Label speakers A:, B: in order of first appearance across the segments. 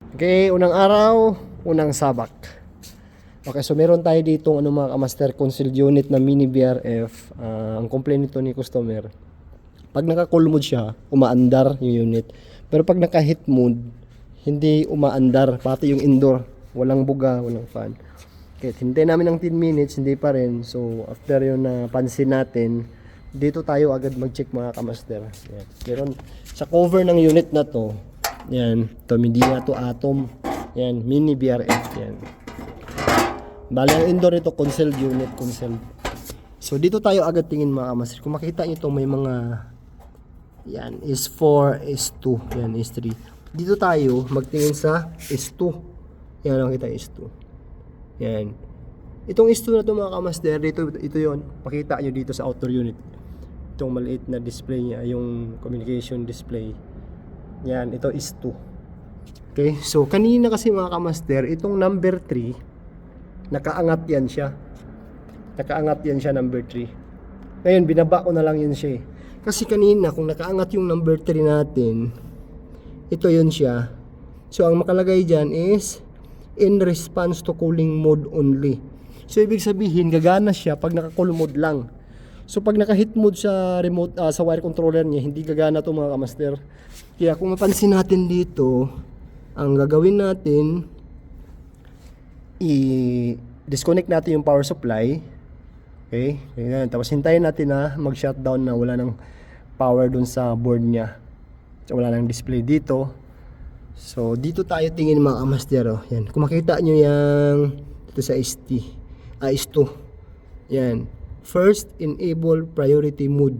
A: Okay, unang araw, unang sabak. Okay, so meron tayo dito mga kamaster, concealed unit na mini BRF. Ang complaint nito ni customer, pag naka-cool mode siya, umaandar yung unit. Pero pag naka-heat mode, hindi umaandar, pati yung indoor, walang buga, walang fan. Okay, hintay namin ng 10 minutes, hindi pa rin. So after yun na pansin natin, dito tayo agad mag-check mga kamaster. Yan. Meron sa cover ng unit na to, yan, ito Midea to Atom. Yan, mini BRF yan. Bali ang indoor ito, concealed unit, concealed. So dito tayo agad tingin mga kamaster. Kung makita nyo ito, may mga yan, S4, S2, yan, S3. Dito tayo magtingin sa S2. Yan, nakita S2. Yan. Itong S2 na ito mga kamaster, dito, ito yon. Pakita nyo dito sa outdoor unit. Itong maliit na display niya, yung communication display. Yan, ito is 2. Okay, so kanina kasi mga kamaster, itong number 3, nakaangat yan siya. Nakaangat yan siya number 3. Ngayon, binaba ko na lang yun siya. Kasi kanina, kung nakaangat yung number 3 natin, ito yun siya. So, ang makalagay dyan is, in response to cooling mode only. So, ibig sabihin, gagana siya pag naka-cool mode lang. So pag naka-heat mode sa remote sa wire controller niya, hindi gagana 'to mga kamaster. Kaya kung mapansin natin dito, ang gagawin natin, i-disconnect natin yung power supply. Okay? Ayan. Tapos hintayin natin na mag-shutdown na wala nang power dun sa board niya. So, wala nang display dito. So dito tayo tingin mga kamaster. Oh. Yan. Kung makita nyo yung dito sa S2. Yan. First, enable priority mode.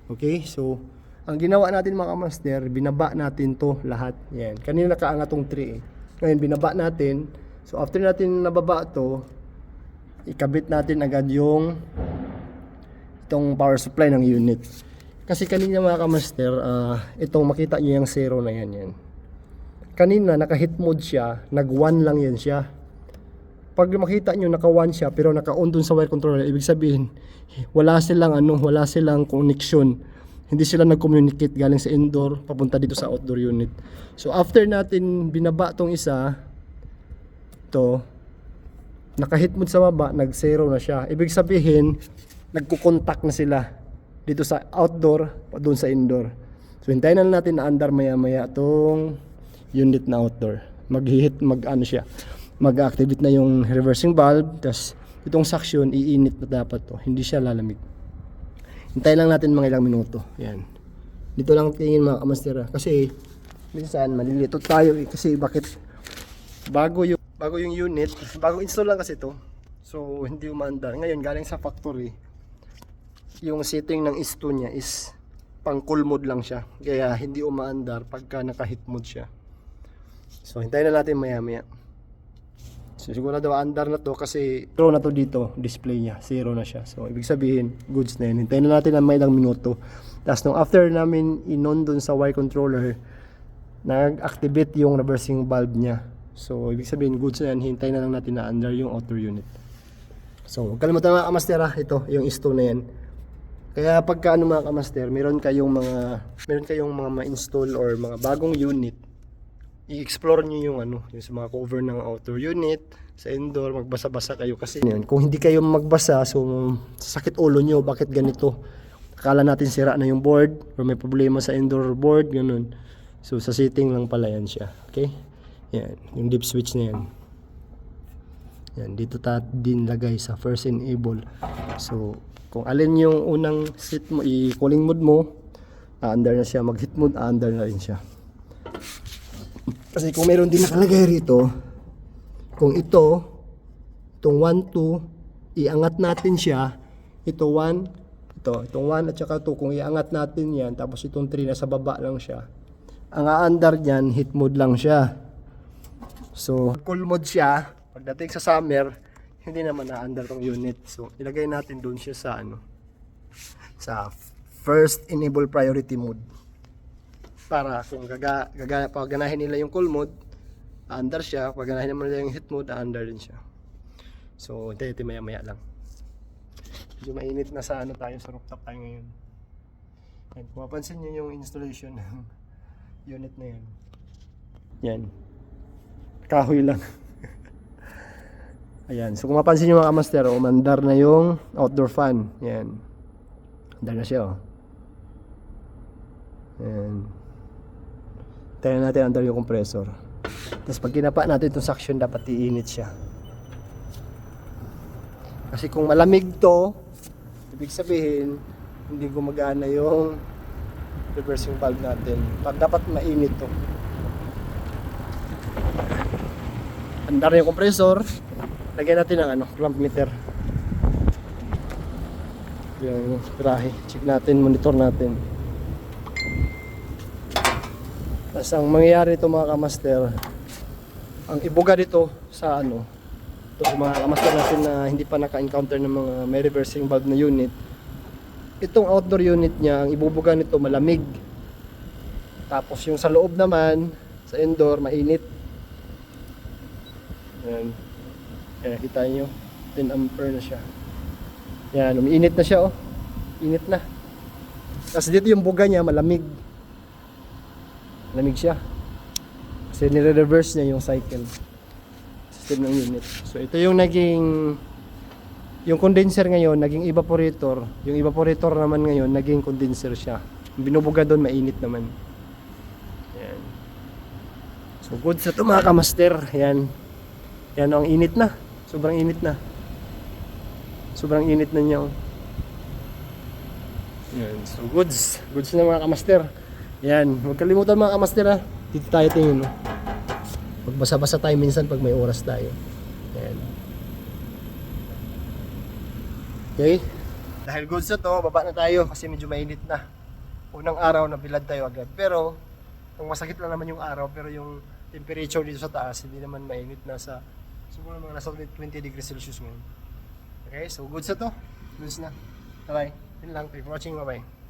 A: Okay, so ang ginawa natin mga kamaster, binaba natin to lahat. Yan, kanina nakaangat tong 3 eh. Ngayon binaba natin. So after natin nababa to, ikabit natin agad yung itong power supply ng unit. Kasi kanina mga kamaster, itong makita nyo yung 0 na yan. Kanina naka-heat mode siya, nag-1 lang yan siya. Pag makita nyo naka-1 siya pero naka-on dun sa wire controller, ibig sabihin wala silang connection. Hindi sila nag-communicate galing sa indoor papunta dito sa outdoor unit. So after natin binaba tong isa, to naka-hit mode sa baba, nag-0 na siya. Ibig sabihin nagko-contact na sila dito sa outdoor doon sa indoor. So hintayin na natin na andar maya-maya tong unit na outdoor. Mag-activate na yung reversing valve, tas itong suction iinit na dapat to, hindi siya lalamig. Hintayin lang natin mga ilang minuto. Yan. Dito lang tingin mga kamaster, kasi minsan malilito tayo kasi bakit bago yung unit, bago install lang kasi to. So hindi umaandar. Ngayon galing sa factory, yung setting ng S2 niya is pang cool mode lang siya. Kaya hindi umaandar pagka naka-heat mode siya. So hintayin na natin maya-maya. So siguro daw andar na to kasi 0 na to dito, display niya, 0 na siya. So ibig sabihin, goods na yun. Hintayin na natin ng may ilang minuto. Tapos nung after namin inon dun sa wire controller, nag-activate yung reversing valve niya. So ibig sabihin, goods na yan. Hintayin na lang natin na under yung outer unit. So huwag kalimutan mga kamaster, ito yung S2 na yan. Kaya pagka mga kamaster, meron kayong mga ma-install or mga bagong unit, i-explore niyo yung yung sa mga cover ng outdoor unit, sa indoor, magbasa-basa kayo kasi yun, kung hindi kayo magbasa, so sakit ulo niyo, bakit ganito? Akala natin sira na yung board or may problema sa indoor board, ganun. So sa setting lang pala yan siya. Okay? Yan, yung dip switch na yan. Yan, dito din lagay sa first enable. So kung alin yung unang set mo, i-cooling mode mo, under na siya, mag-heat mode, under na rin siya. Kasi kung meron din nakalagay rito, kung itong 1, 2, iangat natin siya, itong 1 at saka 2, kung iangat natin yan, tapos itong 3 nasa baba lang siya, ang aandar niyan, heat mode lang siya. So, cool mode siya, pagdating sa summer, hindi naman aandar tong unit. So, ilagay natin doon siya sa first enable priority mode. Para kung paganahin nila yung cool mode, under siya. Paganahin naman nila yung heat mode, under din siya. So hintay maya-maya lang. Medyo mainit na sa tayo, sa rooftop tayo ngayon. And kung mapansin nyo yung installation ng unit na yan. Yan. Kahoy lang. Ayan. So kung mapansin nyo mga kamaster, umandar na yung outdoor fan. Ayan. Andar na siya, oh. Ayan. Tayo natin andar yung compressor. Tapos pag kinapa natin itong suction, dapat iinit siya. Kasi kung malamig to, ibig sabihin, hindi gumagana yung reversing valve natin. Pag dapat mainit to. Andar na yung compressor. Lagyan natin ng clamp meter. Yung pirahe. Check natin, monitor natin. Tapos ang mangyayari ito mga kamaster, ang ibuga dito sa ito sa mga kamaster natin na hindi pa naka-encounter ng mga may reversing valve na unit. Itong outdoor unit niya, ang ibubuga nito malamig. Tapos yung sa loob naman, sa indoor, mainit. Ayan. Ayan, kita nyo. 10 ampere na siya. Yan, umiinit na siya, oh. Init na. Tapos dito yung buga niya, malamig. Malamig siya. Kasi nire-reverse niya yung cycle system ng unit. So ito yung naging, yung condenser ngayon, naging evaporator. Yung evaporator naman ngayon, naging condenser siya. Yung binubuga doon, mainit naman. Yan. So good sa ito mga kamaster. Yan. Yan, ang init na. Sobrang init na. Sobrang init na niya. Yan. So goods. Goods na mga kamaster. Yan. Huwag kalimutan mga kamaster, ha. Dito tayo tingin. Magbasa-basa tayo minsan pag may oras tayo. Yan. Okay. Dahil goods na to, baba na tayo kasi medyo mainit na. Unang araw na bilad tayo agad. Pero, kung masakit lang naman yung araw, pero yung temperature dito sa taas, hindi naman mainit na sa siguro mga nasa 20 degrees Celsius ngayon. Okay, so goods na to. Goods na. Bye-bye. Yun lang. Thank you for watching. Bye-bye.